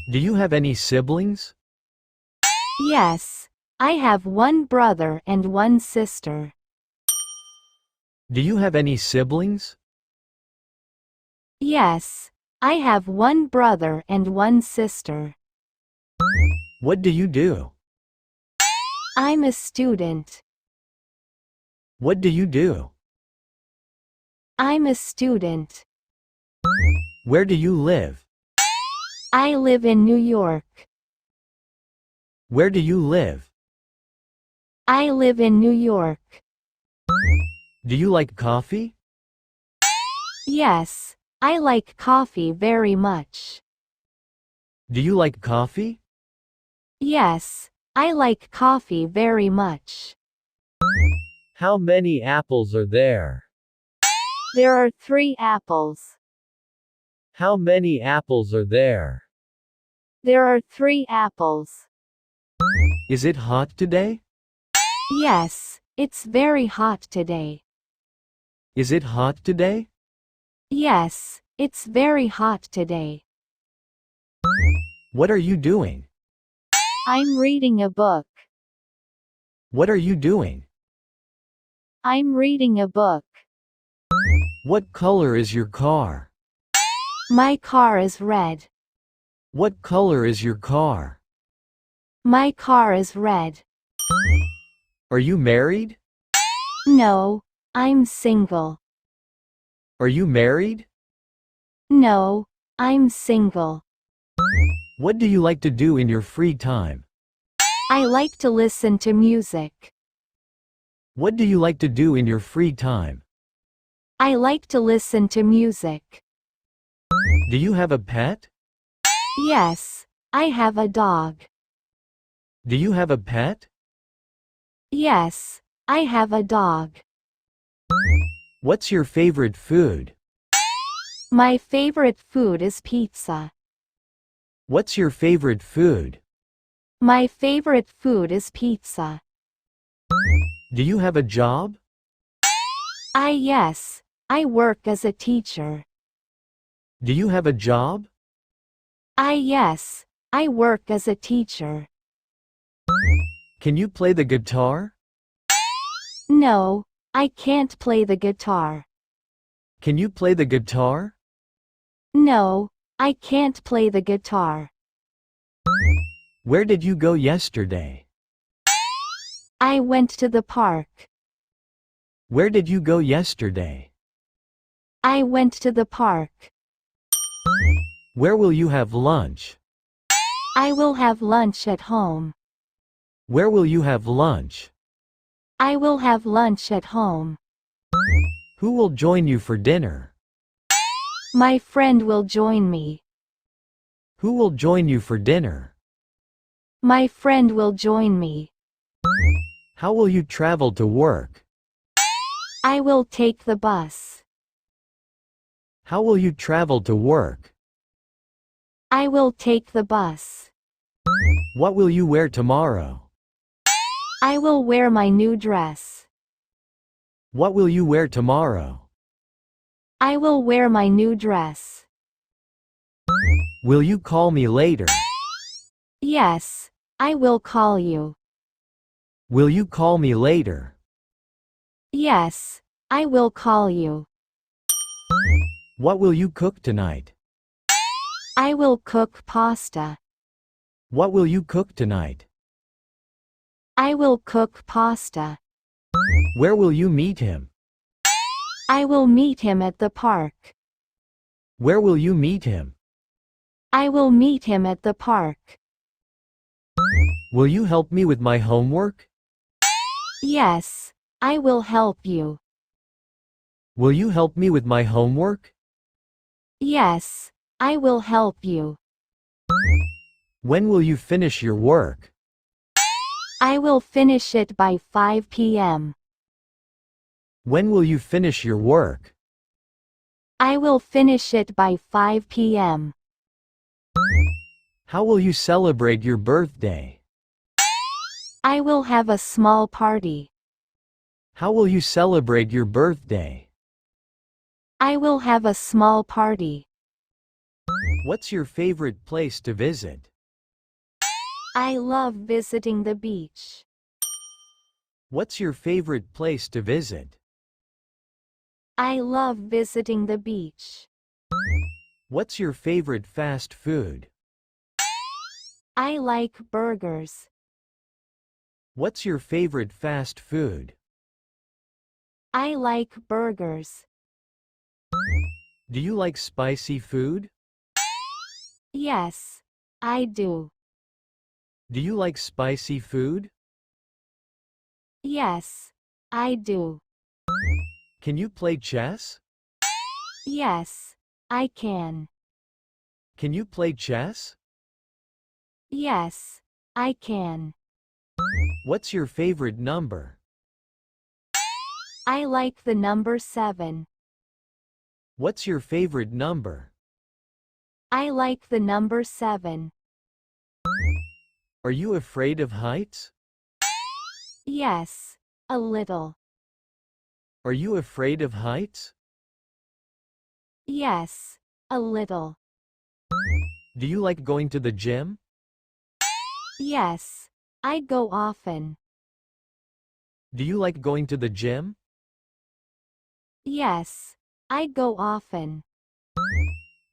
Do you have any siblings? Yes, I have one brother and one sister. Do you have any siblings? Yes, I have one brother and one sister. What do you do? I'm a student. What do you do? I'm a student. Where do you live? I live in New York. Where do you live? I live in New York. Do you like coffee? Yes, I like coffee very much. Do you like coffee? Yes, I like coffee very much. How many apples are there? There are 3 apples. How many apples are there? There are 3 apples. Is it hot today? Yes, it's very hot today. Is it hot today? Yes, it's very hot today. What are you doing? I'm reading a book. What are you doing? I'm reading a book. What color is your car? My car is red. What color is your car? My car is red. Are you married? No, I'm single. Are you married? No, I'm single. What do you like to do in your free time? I like to listen to music. What do you like to do in your free time? I like to listen to music. Do you have a pet? Yes, I have a dog. Do you have a pet? Yes, I have a dog. What's your favorite food? My favorite food is pizza. What's your favorite food? My favorite food is pizza. Do you have a job? Yes, I work as a teacher. Do you have a job? Yes, I work as a teacher. Can you play the guitar? No, I can't play the guitar. Can you play the guitar? No, I can't play the guitar. Where did you go yesterday? I went to the park. Where did you go yesterday? I went to the park. Where will you have lunch? I will have lunch at home. Where will you have lunch? I will have lunch at home. Who will join you for dinner? My friend will join me. Who will join you for dinner? My friend will join me. How will you travel to work? I will take the bus. How will you travel to work? I will take the bus. What will you wear tomorrow? I will wear my new dress. What will you wear tomorrow? I will wear my new dress. Will you call me later? Yes, I will call you. Will you call me later? Yes, I will call you. What will you cook tonight? I will cook pasta. What will you cook tonight? I will cook pasta. Where will you meet him? I will meet him at the park. Where will you meet him? I will meet him at the park. Will you help me with my homework? Yes, I will help you. Will you help me with my homework? Yes, I will help you. When will you finish your work? I will finish it by 5 p.m. When will you finish your work? I will finish it by 5 p.m. How will you celebrate your birthday? I will have a small party. How will you celebrate your birthday? I will have a small party. What's your favorite place to visit? I love visiting the beach. What's your favorite place to visit? I love visiting the beach. What's your favorite fast food? I like burgers. What's your favorite fast food? I like burgers. Do you like spicy food? Yes, I do. Do you like spicy food? Yes, I do. Can you play chess? Yes, I can. Can you play chess? Yes, I can. What's your favorite number? I like the number 7. What's your favorite number? I like the number 7. Are you afraid of heights? Yes, a little. Are you afraid of heights? Yes, a little. Do you like going to the gym? Yes, I go often. Do you like going to the gym? Yes, I go often.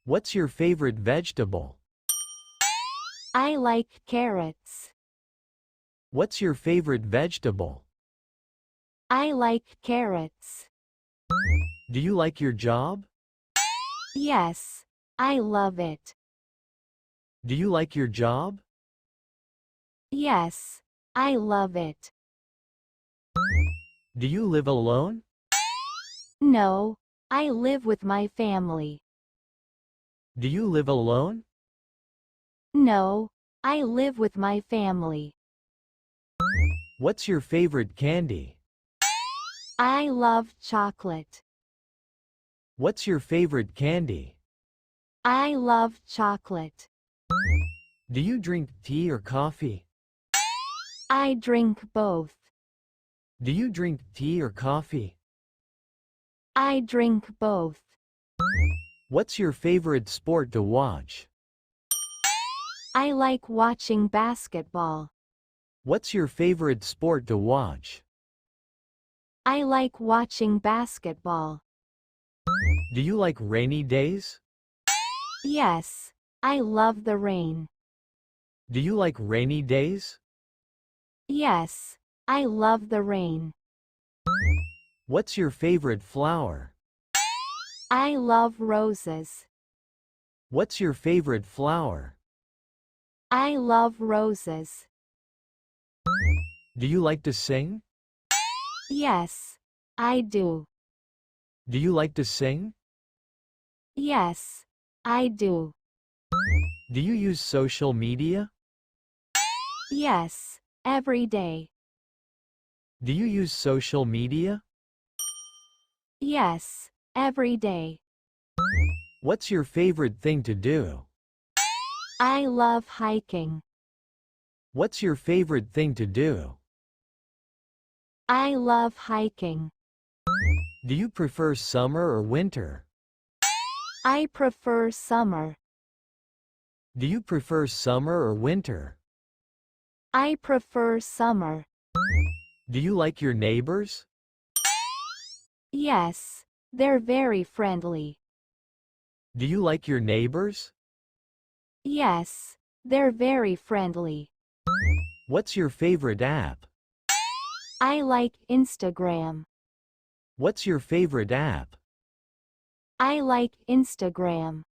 What's your favorite vegetable? I like carrots. What's your favorite vegetable? I like carrots. Do you like your job? Yes, I love it. Do you like your job? Yes, I love it. Do you live alone? No, I live with my family. Do you live alone? No, I live with my family. What's your favorite candy? I love chocolate. What's your favorite candy? I love chocolate. Do you drink tea or coffee? I drink both. Do you drink tea or coffee? I drink both. What's your favorite sport to watch? I like watching basketball. What's your favorite sport to watch? I like watching basketball. Do you like rainy days? Yes, I love the rain. Do you like rainy days? Yes, I love the rain. What's your favorite flower? I love roses. What's your favorite flower? I love roses. Do you like to sing? Yes, I do. Do you like to sing? Yes, I do. Do you use social media? Yes, every day. Do you use social media? Yes, every day. What's your favorite thing to do? I love hiking. What's your favorite thing to do? I love hiking. Do you prefer summer or winter? I prefer summer. Do you prefer summer or winter? I prefer summer. Do you like your neighbors? Yes, they're very friendly. Do you like your neighbors? Yes, they're very friendly. What's your favorite app? I like Instagram. What's your favorite app? I like Instagram.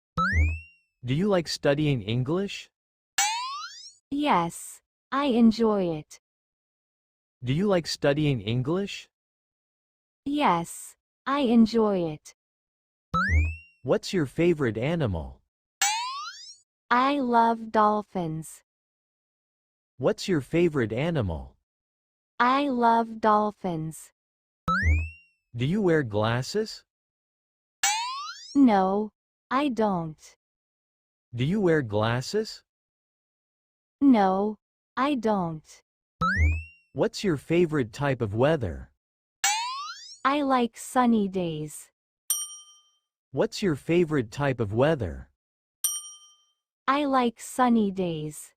Do you like studying English? Yes, I enjoy it. Do you like studying English? Yes, I enjoy it. What's your favorite animal? I love dolphins. What's your favorite animal? I love dolphins. Do you wear glasses? No, I don't. Do you wear glasses? No, I don't. What's your favorite type of weather? I like sunny days. What's your favorite type of weather? I like sunny days.